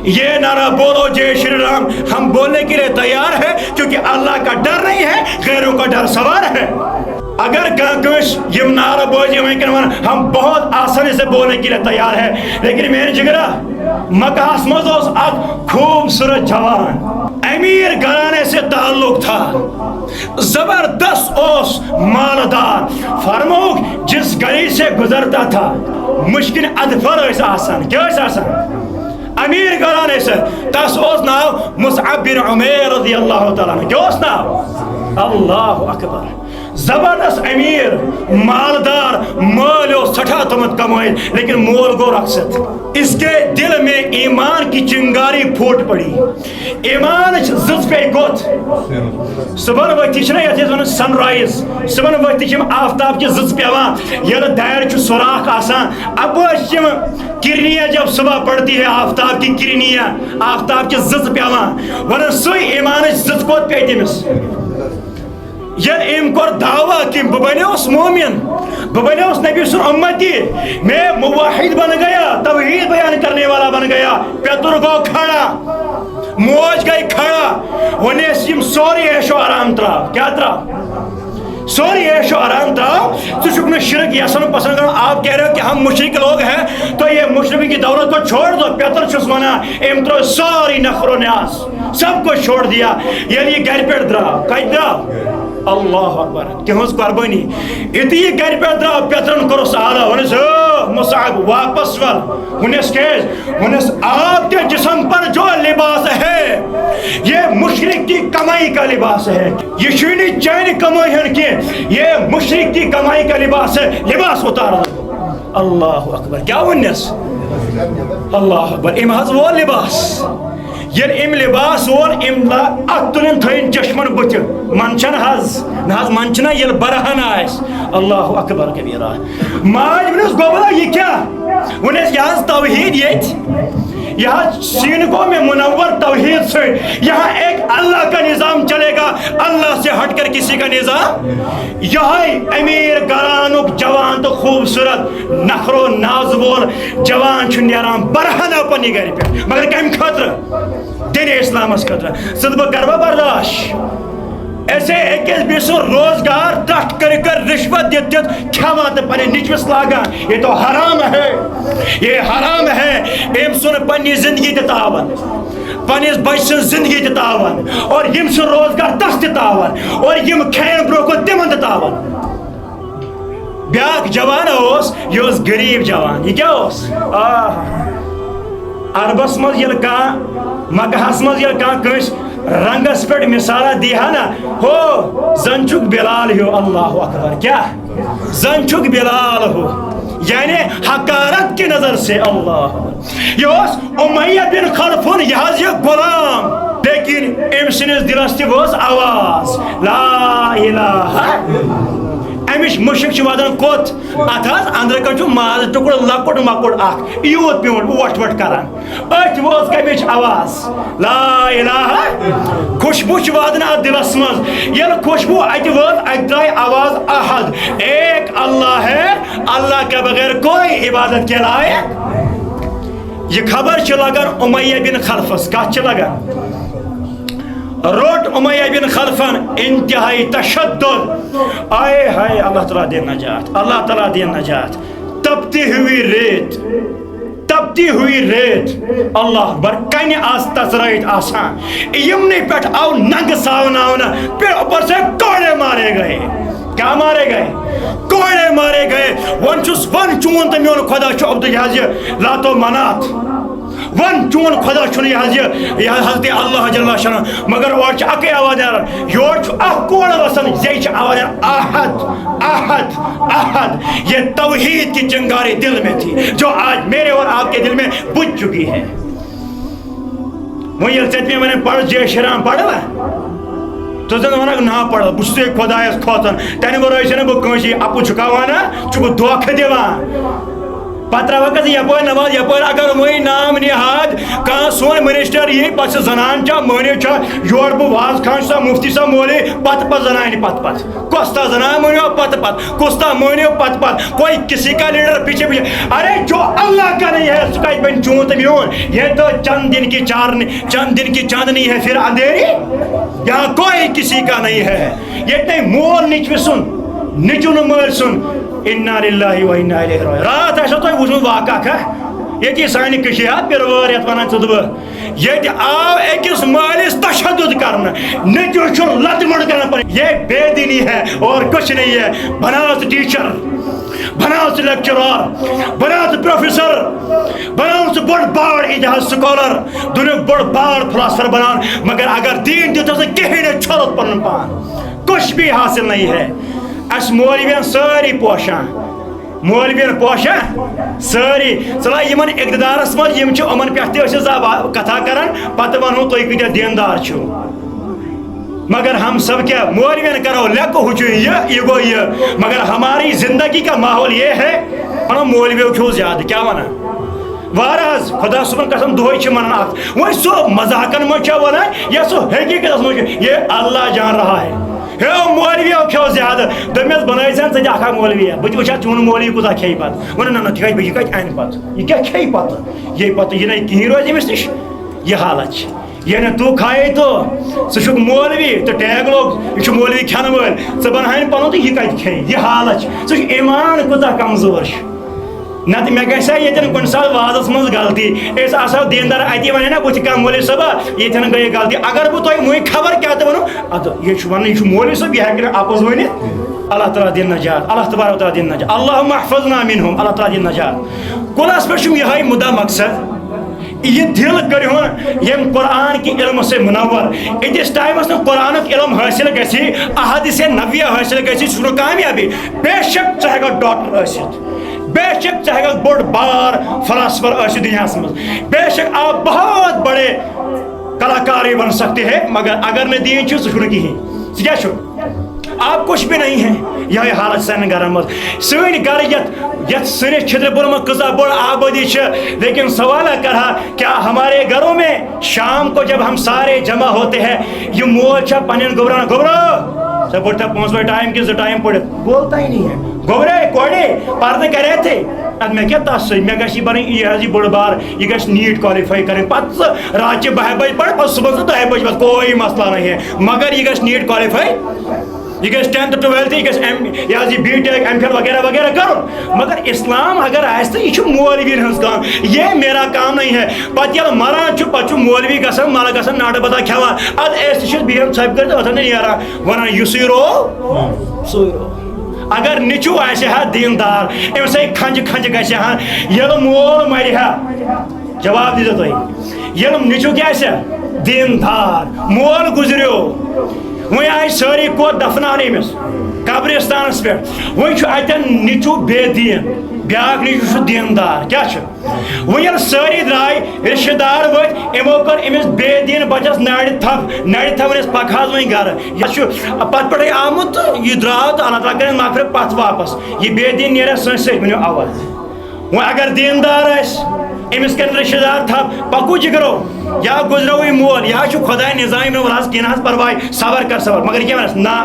یہ نعرہ بولو جے شری رام, ہم بولنے کے لیے تیار ہے کیونکہ اللہ کا ڈر نہیں ہے, غیروں کا ڈر سوار ہے. اگر کنکش یہ نعرہ بوجھے ہم بہت آسانی سے بولنے کے لیے تیار ہے, لیکن میرے جگرہ مکہ مز اک خوبصورت جوان امیر گھرانے سے تعلق تھا, زبردست اوس مالدار. فرموک جس گلی سے گزرتا تھا مشکل ادفر ایسا آسان, کیا ایسا آسان, امیر گھرانے سے. تس اوس ناو مصعب بن عمیر رضی اللہ تعالیٰ عنہ, کیا اوس ناو, اللہ اکبر. زبردست امیر مالدار, مالو سٹھا تمت کمائے, لیکن مول گو رخصت. اس کے دل میں ایمان کی چنگاری پھوٹ پڑی, ایمان زز پہ گوت. صبح وقتی چھنا یہ سن رائز, صبح وقتی چھم آفتاب کی زز پیوان, یہ دائر چھ سوراخ آسان. اب چھم کرنیہ جب صبح پڑتی ہے آفتاب کی کرنیہ, آفتاب کی زز پیوان, ورنہ سوئی ایمان زز کوت پہ تمس. یہ ام کور دعویٰ کہ ببنیوس مومن, ببنیوس نبی سن امتی, میں موحد بن گیا, توحید بیان کرنے والا بن گیا. پیتر گو کھڑا, موج گئی کھڑا, ونیس یم سوری عیش و آرام تراو, کیا تراو, سوری عیش و آرام تراو. تو شکن شرک یسن پسند کرو, آپ کہہ رہے ہو کہ ہم مشرک لوگ ہیں تو یہ مشرکی کی دولت کو چھوڑ دو. پیتر چھس منا ام ترو ساری نخر و نیاز سب کو چھوڑ دیا, یعنی گھر پیٹ دراو, کئی دراو, اللہ اکبر, تہذ قربانی اتنی گھر پہ دراو. پیترن کرو سہارا, ونس مصعب واپس ول, ونس کیس, ونس آپ کے جسم پر جو لباس ہے یہ مشرک کی کمائی کا لباس ہے, یہ شینی چین کمائی ہے کہ یہ مشرک کی کمائی کا لباس ہے, لباس اتار دو. اللہ اکبر, کیا ونس, اللہ اکبر. امہز وہ لباس یل ام لباس وول ام اتلن تھین چشمن بت منچن حز نہ منچنا یل برہن آس. اللہ اکبر کبیرہ. ماج ونس گوبلا یہ کیا, ونس یہ توحید یت, یہاں سینگوں میں منور توحید سے, یہاں ایک اللہ کا نظام چلے گا, اللہ سے ہٹ کر کسی کا نظام. یہاں امیر گھرانک جوان تو خوبصورت نخر و ناز وول جوان چھ نیران برہنہ پنی گھر پہ, مگر کم خطر دین اسلام اس خطر. صدبہ کروا برداشت, ایسے ایک بیسو روزگار تٹ کر رشوت دیت کھاوا تو پنے نچوس لاگان, یہ تو حرام ہے, یہ حرام ہے. ام سن پنی زندگی تتاون, پنس بچ سن زندگی تتاون, اور یم سن روزگار تس تتاون, اور یم کھین برو کو تمن تتاون. بیاک جوان اوس, یہ اوس غریب جوان. یہ کیا اوس, عربس مز یل کان, مکہس مز یل کان کنس رنگس پہ مثالہ دیہا نا, ہو زن چھک بلال ہو. اللہ اکبر, کیا زن چھک بلال ہو, یعنی حقارت کی نظر سے. اللہ, یہ امیہ بن خلفن, یہ غلام لیکن ام سنس دلس تہ وٲژ آواز لا الہ امچ مشک واتان کوت ات اندر کن ماز ٹکر لکٹ مکٹ اخ یوت پیون اوٹ وٹ کران ات وٲژ کمچ آواز لا الہ خوشبو واتان ات دلس مز یل خوشبو ات وٲژ ات درائے آواز احد ایک اللہ ہے اللہ کے بغیر کوئی عبادت کے لائق یہ خبر لگان امیہ بن خلفس کت لگان روٹ امیہ بن خلفن انتہائی تشدد آئے ہائے اللہ تعالیٰ دے نجات اللہ تعالیٰ دے نجات تپتی ہوئی ریت اللہ اکبر کن آس تزرائت آسان یمنی پیٹھ آو ننگ ساوناونا پھر اوپر سے کوڑے مارے گئے کیا مارے گئے کوڑے مارے گئے ون چون تو میون خدا چھو عبد یہ لات و منات ون چون خدا چھو یہ حضرت اللہ جل شانہ مگر اور اکی آواز دارن یور اخ کوڑ وسن یہ آواز احد احد احد یہ توحید کی چنگاری دل میں تھی جو آج میرے اور آپ کے دل میں بجھ چکی ہے وہ یہ ستمی میں نے پڑھ جے شرام پڑھا تو زن ونک نہ پڑھ بس خدایس کھوتن تنہ ورٲے چھنہٕ بہٕ کٲنٛسہِ اپُز چھُکاوان چھُکھ دھوکہٕ دِوان پتہ وقت یپٲرۍ نماز یپٲرۍ اگر وۄنۍ نام نہاد کانٛہہ سون منسٹر یی پتہٕ چھِ زنان چھا مٲنِو چھا یور بہٕ واز خان چھُسا مفتی صاحب مولوی پتہٕ زنانہِ پتہٕ کۄس تا زنان مٲنِو پتہٕ کُس تا مٲنِو پتہٕ کوئی کسی کا لیڈر پیچھے پیچھے ارے جو اللہ کا نہیں ہے سُہ کتہِ بنہِ چون تہٕ میون یہ تو چند دن کی چاندنی ہے پھر اندھیری یہاں کوئی کسی کا نہیں ہے یہ نہیں مول نیچوِ سُن نیچُن مٲلۍ سُن انا للہ و انا الیہ راجعون رات آسو تۄہہِ وٕچھمُت واقعہ کانٛہہ ییٚتہِ سانہِ کٔشیٖرِ پِروٲر یتھ ونان چھُس بہٕ ییٚتہِ آو أکِس مٲلِس تشدد کرنہٕ نیٚچوٗ چھُ لتہٕ مۄڈ کران پنٕنۍ یہ بے دینی ہے اور کچھ نہیں ہے بناو ژٕ ٹیٖچر بناو ژٕ لیکچرار بناو ژٕ پروفیسر بناو ژٕ بوٚڑ بار اِجاز سکالر دُنیُک بوٚڑ بار فلاسفر بناون مگر اگر دیٖن دیُت ژٕ کِہیٖنۍ نہٕ چھوٚلُت پنُن پان کچھ بھی حاصل نہیں ہے اس مولوین ساری پوشان مولوین پوشان ساری صلاح یمن اقتدارس من یم چھِ یمن پٮ۪ٹھ تہِ ٲسۍ کتھا کران پتہٕ ونہو تُہۍ کۭتیاہ دیندار چھِو مگر ہم سب کیا مولوین کرو لیکو ہُہ چھُ یہ گوٚو یہ مگر ہماری زندگی کا ماحول یہ ہے ونان مولویو کھیو زیادٕ کیاہ ونان واراز خدا صبح قسم دۄہے چھِ منان اکھ وۄنۍ سُہ مذاقن منٛز چھا ونان یا سُہ حقیقتس منٛز چھُ یہ اللہ جان رہا ہے ہے مولویو کھیو زیادٕ دٔپمس بنٲیزٮ۪ن ژٕ تہِ اکھا مولویا بہٕ تہِ وٕچھا چون مولوی کوٗتاہ کھیٚیہِ پتہٕ ونان نہ تِکیٛازِ یہِ کتہِ انہِ پتہٕ یہِ کیاہ کھیٚیہِ پتہٕ یہِ پتہٕ یہِ نہٕ کِہیٖنۍ روزِ أمِس نِش یہ حالت چھِ یہ نہ تو کھایے تو ژٕ چھُکھ مولوی تہٕ ٹیگ لوگ یہِ چھُ مولوی کھٮ۪نہٕ وٲلۍ ژٕ بناوہن پنُن تہٕ یہِ کتہِ کھیٚیہِ یہ حالت چھِ ژٕ چھُکھ ایمان کوٗتاہ کمزور چھُ نتہٕ مےٚ گژھِ ہا ییٚتٮ۪ن کُنہِ ساتہٕ وازس منٛز غلطی أسۍ آسہو دیندار اتی ونہِ نا بہٕ چھُ کانٛہہ مولوی صٲبا ییٚتٮ۪ن گٔیے غلطی اگر بہٕ تۄہہِ وۄنۍ خبر کیٛاہ تہِ ونو ادٕ یہِ چھُ ونان یہِ چھُ مولوی صٲب یہِ ہیٚکہِ نہٕ اپُز ؤنِتھ اللہ تعالیٰ دِن نجات اللہ تبارک وتعالیٰ دِن نجات اللہم احفظنا منہم اللہ تعالیٰ دِن نجات کُلس پٮ۪ٹھ چھُم یِہوٚے مُدا مقصد یہ دل کرہون یم قرآن کی علم سے منور اتس ٹائمس نہ قرآنک علم حاصل گژھی احادیث نبویہ حاصل گژھی سُہ چھُ کامیابی بے شک ژٕ ہیٚککھ ڈاکٹر ٲسِتھ بے شک ژٕ ہیٚککھ بوٚڑ بار فلاسفر ٲسِتھ دُنیاہس منٛز بے شک آپ بہت بڑے کلاکار بن سکتے ہیں مگر اگر نہ دین چھُ ژٕ چھُکھ نہٕ کِہیٖنۍ ژٕ کیاہ چھُکھ آپ کچھ بھی نہیں ہے یہ حالت سان گھرن مز سن گھر یت سنس چھتر پور میں کزا بڑ آبادی لیکن سوال کرا کیا ہمارے گھروں میں شام کو جب ہم سارے جمع ہوتے ہیں یہ مول چھا پنن گوبران گوبرو سب پڑھتا 5 ٹائم کے ٹائم پڑھ بولتا ہی نہیں ہے گوبرے کوڑے پردہ کرے تھے اد میں کیا تس میں گھس یہ بن یہ بڑ بار یہ گھس نیٹ کوالیفائی کریں پت رات 12 بجے پڑھ پہ صبح 10 بجے بعد کوئی مسئلہ نہیں ہے مگر یہ گھس نیٹ کوالیفائی یہ گھس 10th 12th یہ گھس یہ بی ٹیک ایم فل وغیرہ وغیرہ کرو مگر اسلام اگر آس تو یہ مولوی ہز کام یہ میرا کام نہیں ہے پتہ یل مران پتہ مولوی گھان مل گھان ناٹہ بتا کھیوان اد اس بہن ژھپ کر اتن نیران ونان یس رو سُے رو اگر نچو آسہ ہا دیندار ام سے کھنج کھنج گژھِ ہا یل مول مر ہا جواب دیزو تھی یل نچو کیا دیندار مول گزریو وۄنۍ آیہِ سٲری کوٚر دفناونہٕ أمِس قبرستانس پٮ۪ٹھ وۄنۍ چھُ اتٮ۪ن نیٚچوٗ بے دیٖن بیٛاکھ نیٚچوٗ چھُ دیٖندار کیٛاہ چھُ وۄنۍ ییٚلہِ سٲری درٛاے رِشتہٕ دار ؤتھۍ یِمو کٔر أمِس بے دیٖن بچس نرِ تھپھ نرِ تھپھ ونٮ۪س پکھ حظ وۄنۍ گرٕ یہِ چھُ پتہٕ پٮ۪ٹھے آمُت تہٕ یہِ درٛاو تہٕ اللہ تعالیٰ کٔرِنۍ مغفرت پتھ واپس یہِ بے دیٖن نیرِ سٲنۍ سۭتۍ ؤنِو اوا وۄنۍ اگر دیٖندار آسہِ أمِس کٔرِنۍ رِشتہٕ دار تھپھ پکو جِگرو یا گُزروٕے مول یا چھُ خۄداے نظام وَل حظ کینٛہہ نہ حظ پرواے صبر کر صبر مگر یہِ کیٛاہ وَنس نہ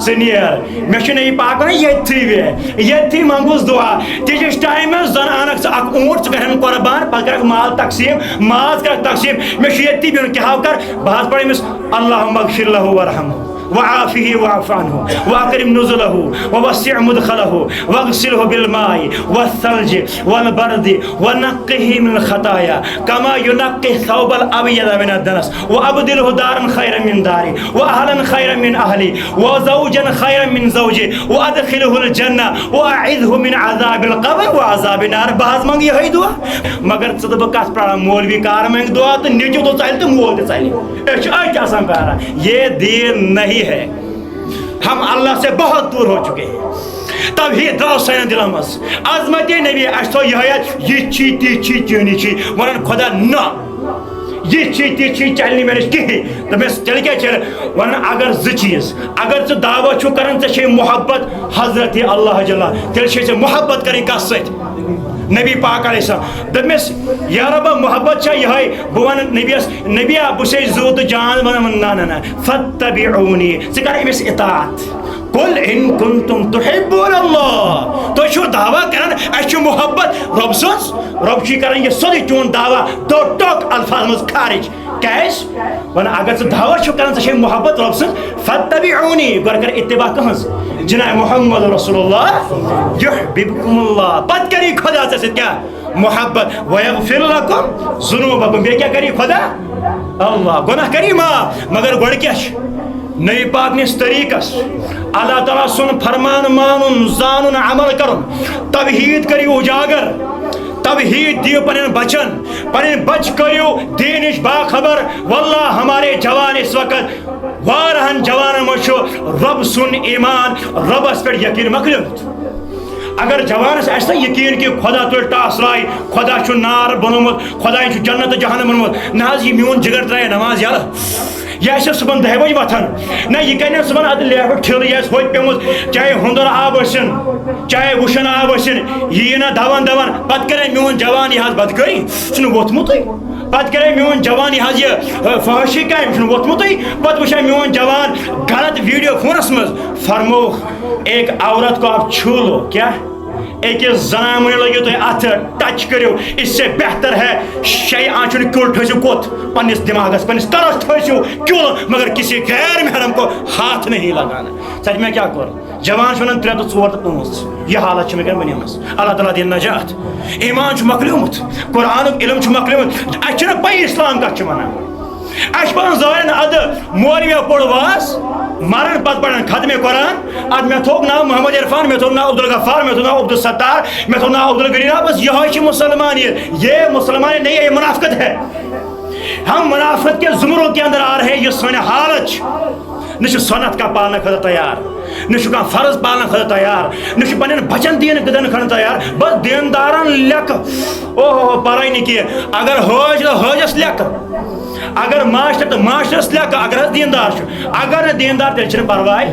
ژٕ نیر مےٚ چھُ نبی پاک وَنان ییٚتھٕے بیٚہہ ییٚتھٕے منٛگوس دُعا تیٖتِس ٹایمس زن انکھ ژٕ اکھ اوٗنٹ ژٕ کرکھ قۄربان پتہٕ کرکھ مال تقسیٖم ماز کرکھ تقسیٖم مےٚ چھُ ییٚتھی بِہُن کیٛاہ کر بہٕ حظ پرٕ أمِس اللہُمَّ اغفر لہُ وارحمہُ وعافه واعف عنه واكرم نزله ووسع مدخله واغسله بالماء والثلج والبرد ونقه من الخطايا كما ينقي الثوب الابيض من الدنس وابدله دارا خيرا من داري واهلا خيرا من اهلي وزوجا خيرا من زوجي وادخله الجنه واعذه من عذاب القبر وعذاب النار بعض منگ یہ دعا مگر ژٕ دپ کتھ پرا مولوی کار منگ دعا تو نیچو تو ژلہِ تو مول تہِ ژلہِ أسۍ چھِ أتۍ آسان پران یہ دین نہیں ہے ہم اللہ سے بہت دور ہو چکے ہیں تب ہی درو سین دلن مز عظمت نبی اس تھو یہ یہ چھی تی چھی چینی چھی ونن خدا نہ یہ چھی تی چھی چلنی میں کہیں تو میں چل کیا چل ونن اگر ز چیز اگر ژٕ دعویٰ چھُ کران ژےٚ چھے محبت حضرت اللہ جل تیٚلہِ چھے ژےٚ محبت کرٕنۍ کتھ سۭتۍ نبی پاک علیہ السلام دپمس یا رب محبت چھا یہے بہ ون نبیس نبیا بہ چھے زو تو جان ون نہ نہ فتبعونی ژٕ کر أمِس اطاعت قل ان کنتم تحبون اللہ تو چھو دعویٰ کران اس چھُ محبت رب سٕنٛز رب چھُ کران یہ سیودے چون دعویٰ دو ٹوک الفاظ مز خارج کیاز ون اگر ژٕ دعویٰ چھُ کران ژےٚ چھے محبت رب سٕنٛز فتبعونی گۄڈٕ کر اتباع کہٕنٛز جناب محمد رسول اللہ یحببکم اللہ پتہٕ کری خدا ژےٚ سۭتۍ کیاہ محبت ویغفر لکم ذنوبکم بیٚیہِ کیاہ کری خدا اللہ گناہ کری معاف مگر گۄڈٕ کیاہ چھُ نبی پاک نِس طریقس اللہ تعالیٰ سُنٛد فرمان مانُن زانُن عمل کرُن توحید کٔرِو اجاگر توحید دیو پنن بچ کریو دینش باخبر واللہ ہمارے جوان اس وقت وارہن جوان مجھو رب سن ایمان رب اس پر یقین مکلیمت اگر جوانس ایسا یقین کہ خدا تل ٹاس رائی خدا چھو نار بنومت خدا چھو جنت جہنم بنومت نہ حظ یہ میون جگر ترائے نماز یار یہ ایسے صبح 10 بجے وتھان نہ یہ کہنے صبح اد لیفٹ ٹھل یہ ہوت پیمت چاہے ہندر آب ٲسِن چاہے وشن آب ٲسِن یہ نہ دوان پتہ کرے میون جوان یہ بدکاری چھُنہٕ ووتھمُتٕے پتہ کرے میون جوان یہ فحاشی کامہِ چھُنہٕ ووتھمُتٕے پتہ وٕچھے میون جوان غلط ویڈیو فونس منٛز فرمو ایک عورت کو آپ چھو لو کیا ایک زنان مجھے لگے تو اتھ ٹچ کرو اس سے بہتر ہے شے آنچن کیول ٹھسو کوت پنس دماغس پنس کرس ٹھسو کیول مگر کسی غیر محرم کو ہاتھ نہیں لگانا سچ میں کیا کر جوان چھن 3 تو 4 تو 5 یہ حالت چھ مگر بنیمس اللہ تعالیٰ دین نجات ایمان چھ مکلیومت قرآن علم چھ مکلیومت اچھن پائی اسلام کا چھ ونان اش پن زارن اد مولوی پڑ واس مرن پت پڑھن ختم قرآن اد میں تھوک ناو محمد عرفان میں تھوک ناو عبدالغفار میں تھوک ناو عبدالستار میں تھوک ناو عبدالغنی بس یہ مسلمان یہ مسلمان نہیں ہے یہ منافقت ہے ہم منافقت کے زمروں کے اندر آ رہے ہیں یہ سن حالت نہ سنت کا پالنا خدا تیار نہ فرض پالنا خدا تیار نہ پن بچن دین دن کھڑ تیار بس دیندارن لکھ اوہ پرائی نہیں کی اگر حج تو حجس لکھ اگر معاشرت تو معاشرس لکھ اگر دیندار اگر نہ دیندار تیل چھنہ پرواے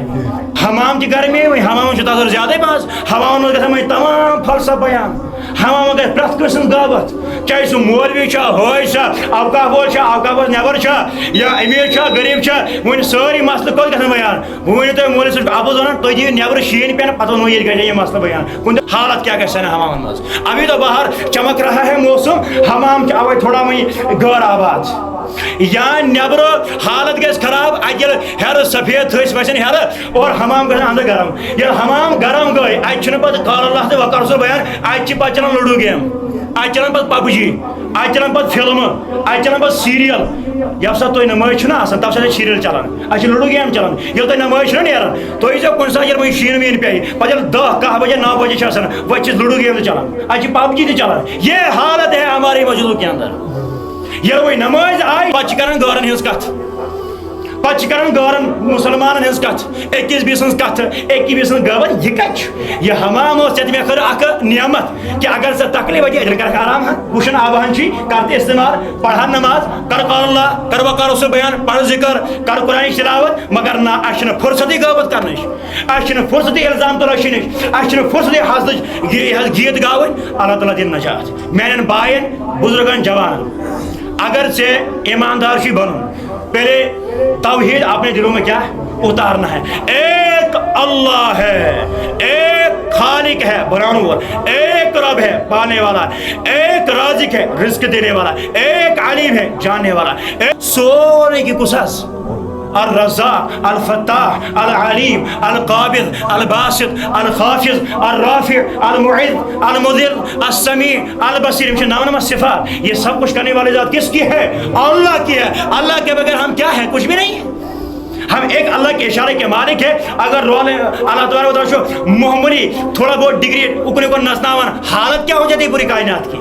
حمام کی گرمی ہوئی حمام چھُ تَتھ زیادے پانس حمام منٛز گژھان وۄنۍ تمام فلسفہ بیان حمام گژھِ پرٛٮ۪تھ کٲنٛسہِ ہٕنٛز دعوت چاہے سُہ مولوی چھا حٲج چھا اوقاف وول چھا اوقافس نٮ۪بر چھا یا أمیٖر چھا غریٖب چھا وۄنۍ سٲری مسلہٕ کوٚت گژھان بیان وۄنۍ ؤنِو تُہۍ مولوی صٲب اَپُز وَنان تُہۍ دِیِو نٮ۪برٕ شیٖن پٮ۪ن پتہٕ ونو ییٚتہِ گژھِ یہِ مسلہٕ بیان کُنہِ حالت کیٛاہ گژھِ سانٮ۪ن حمامن منٛز ابھی تو باہر چمک رہا ہے موسم حمام چھِ اوے تھوڑا وۄنۍ غٲر آباد یا نٮ۪برٕ حالت گژھِ خراب اَتہِ ییٚلہِ ہیرٕ سفید تھٔسۍ وسن ہیرٕ اور حمام گژھن اندر گرم ییٚلہِ حمام گرم گٔے اَتہِ چھُنہٕ پتہٕ قال اللہ تہٕ وقال رسول بیان اَتہِ چھِ پتہٕ چلان لوڈو گیم اَتہِ چلان پتہٕ پب جی اَتہِ چلان پتہٕ فلمہٕ اَتہِ چلان پتہٕ سیٖریل ییٚمہِ ساتہٕ تۄہہِ نمٲز چھُنہ آسان تَمہِ ساتہٕ چھِ سیٖریل چلان اَتہِ چھِ لوڈو گیم چلان ییٚلہِ تۄہہِ نمٲز چھُنہ نیران تُہۍ ییٖزیو کُنہِ ساتہٕ ییٚلہِ وۄنۍ شیٖن ویٖن پیٚیہِ پتہٕ ییٚلہِ 10 کاہ بجے 9 بجے چھِ آسان وۄنۍ چھِ لوڈو گیم تہِ چلان اَتہِ چھِ پب جی تہِ چلان یہ حالت ہے ہمارے مسجدوں کے اندر ییٚلہِ وۄنۍ نمٲز آے پتہٕ چھِ کران غٲرن ہٕنٛز کتھ پتہ کران گورن مسلمان ہز کت اکس بیس کت اکی بیس غیبت یہ کت یہ حمام یہ مے کر اخ نعمت کہ اگر ژے تکلیف وجہ ادھر کر آرام وشن آبان چی کرتے استعمال پڑھان نماز کر قال اللہ کر وقار اس بیان پڑھ ذکر کر قرآن تلاوت مگر نہ اچھن فرصتی غیبت کرنش اچھن فرصتی الزام تراشنش اچھن فرصتی حسد گیت گاون اللہ تعالیٰ دین نجات میرن بائن بزرگان جوان اگر سے ایماندار چی بنن پہلے توحید اپنے دلوں میں کیا اتارنا ہے ایک اللہ ہے ایک خالق ہے بنانے والا ایک رب ہے پانے والا ایک رازق ہے رزق دینے والا ایک علیم ہے جاننے والا سورے کی قصص الرزاق الفتاح العلیم القابض الباسط الخافض الرافع المعز المذل السمیع البصیر نام صفات یہ سب کچھ کرنے والی ذات کس کی ہے اللہ کی ہے اللہ کے بغیر ہم کیا ہے کچھ بھی نہیں ہے ہم ایک اللہ کے اشارے کے مالک ہے اگر رول اللہ تبارک و تعالی محمدی تھوڑا بہت ڈگری اکنے کو نسناون حالت کیا ہو جاتی پوری کائنات کی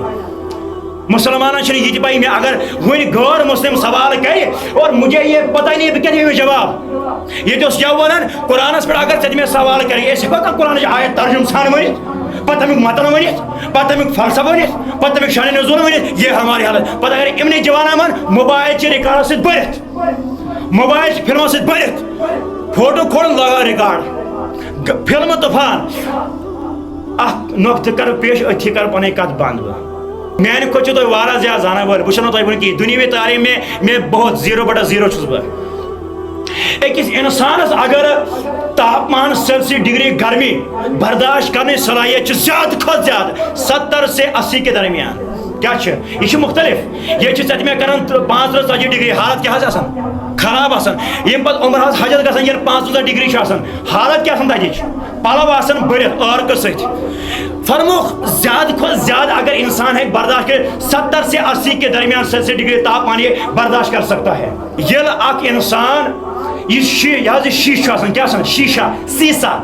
مسلمان چھنی یہ پائی میں اگر وہی غیر مسلم سوال کرے اور مجھے یہ پتہ نہیں ہے کہ جواب یہ جو جوان قرآن پر اگر سچ میں سوال کرے اس وقت قرآن آیت ترجمہ سان ورنت پتہ میں متن ورنت پتہ میں فلسفہ ورنت پتہ میں شان نزول ورنت یہ ہماری حالت پتہ اگر امن جوان من موبائل چ ریکارڈ سے برت موبائل فلموں سے برت فوٹو کھول لگا ریکارڈ فلم طوفان اخ نقطہ کر پیش اتھی کر پنے کت بند میانہ کھت تھی واریاہ زیادہ زانن وول بہ تہ ون کہ دنیاوی تعلیم میں بہت 0/0 چھس بہ اکس انسانس اگر تاپمان سیلسی ڈگری گرمی برداشت کرنے صلاحیت زیادہ کھت زیادہ 70 سے 80 کے درمیان کیا یہ مختلف یہ ژتہِ مے کران 35 ڈگری حالت کیا آسان خراب آسان یم پتہ عمر حجت گژھان ییٚلہِ 35 ڈگری آسان حالت کیا آسان تتِچ پلو آسان بٔرِتھ عٲرقہٕ سۭتۍ فرموک زیادہ کھت زیادہ اگر انسان ہے برداشت کر 70 سے 80 کے درمیان سیلسی ڈگری تاپمان یہ برداشت کر سکتا ہے یل اک انسان یہ شیشہ آسان کیا آسان شیشہ سیسا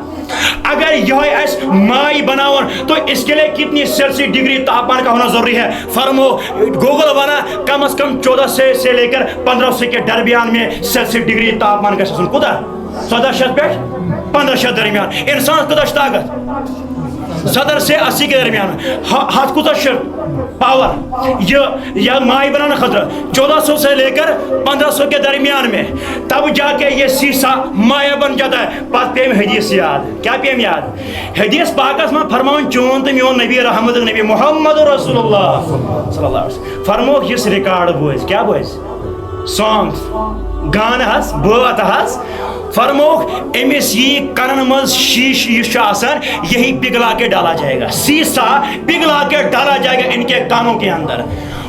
اگر یہ مائی بناون تو اس کے لیے کتنی سیلسی ڈگری تاپمان کا ہونا ضروری ہے فرمو گوگل بنا کم از کم 1400 سے لے کر 1500 کے درمیان میں سیلسی ڈگری تاپمان کا سن کوتا 1400 پہ 1500 درمیان انسان کوتا طاقت 70 سے 80 کے درمیان ہاتھ کوتا پاور یہ مائی بنانا خطرہ 1400 سے لے کر 1500 کے درمیان میں تب جا کے یہ سیسا مائع بن جاتا ہے پس پیم حدیث یاد کیا پیم یاد حدیث پاکس میں فرماؤں چون تو میون نبی رحمت نبی محمد رسول اللہ صلی اللہ علیہ وسلم فرموک یہ ریکارڈ بوز کیا بوز سانگ گان ہس بات ہس فرموک امس یہ کنن مز شیش یہ آسان یہی پگھلا کے ڈالا جائے گا سیسا پگھلا کے ڈالا جائے گا ان کے کانوں کے اندر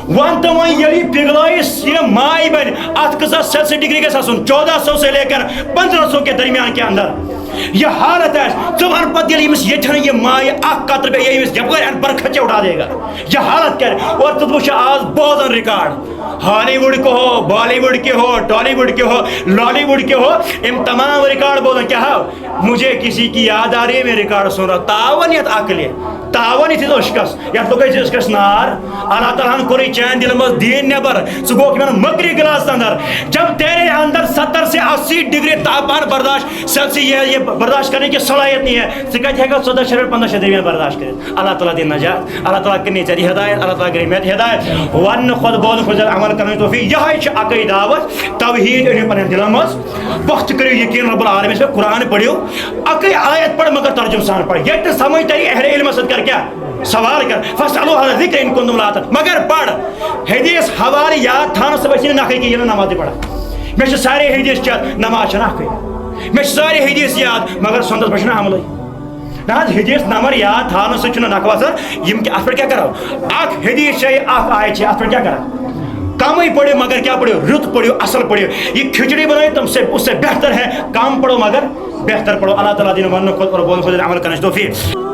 ون تو وہی یہی پگھلائش یہ مائی بن ات کسا سیلسی ڈگری کے ساتھ 1400 سے لے کر 1500 کے درمیان کے اندر یہ حالت ہے ژٕ پتہ ییٚلہِ أمِس ییٚتھٮ۪ن یہ ماے اکھ قطرٕ بیٚیہِ یہِ أمِس یپٲرۍ اَنہِ برکھچے اُڑا دے گا یہ حالت کر اور ژٕ وٕچھ آز بوزان ریکارڈ ہالی ووڈ کے ہو بالی ووڈ کے ہو ٹالی ووڈ کے ہو لالی ووڈ کے ہو ام تمام ریکارڈ بولن کیا ہو مجھے کسی کی یاد آ رہی ہے میں ریکارڈ سن رہا تعاون یت عقل تعاون یت اشکس یت لوگ اشکس نار اللہ تعالیٰ نے کوری چین دل مز دین نبر ژٕ گوکھ میں مکری گلاس اندر جب تیرے اندر 70 سے 80 ڈگری تاپمان برداشت سیلسی یہ برداشت کرنے کی صلاحیت نہیں ہے ژٕ کتہِ ہیٚککھ 14 سے 15 درمیان برداشت کرت اللہ تعالیٰ دین نجات اللہ تعالیٰ کرنی ژےٚ ہدایت اللہ تعالیٰ کرے مےٚ ہدایت ون خود بول خود عمل کرنے توفیق یہ اکے دعوت توحید أنِو پنن دلن مز وقت کرو یقین رب العالمین سے قرآن پڑھو اکے آیت پڑھ مگر ترجمہ سان پڑھ یہ سمجھ تری اہل علم سد کر کیا سوال کر فاسألوا اہل الذکر ان کنتم لا تعلمون مگر پڑھ حدیث حوالے یاد تھانس سے بچنے نہ کی یہ نماز پڑھ میں سارے حدیث چت نماز نہ میں سارے حدیث یاد مگر سنتس بچنا عمل نہ حدیث نمبر یاد تھانس سے نقوہ سر یم کہ ات پہ کیا کرو اخ حدیث اخ آیت ات پہ کیا کرو کم ہی پڑھو مگر کیا پڑھو رت پڑھو اصل پڑھو یہ کھچڑی بنائی تم سے اس سے بہتر ہے کام پڑھو مگر بہتر پڑھو اللہ تعالیٰ دین ون خود اور بول خود عمل کرنے توفیق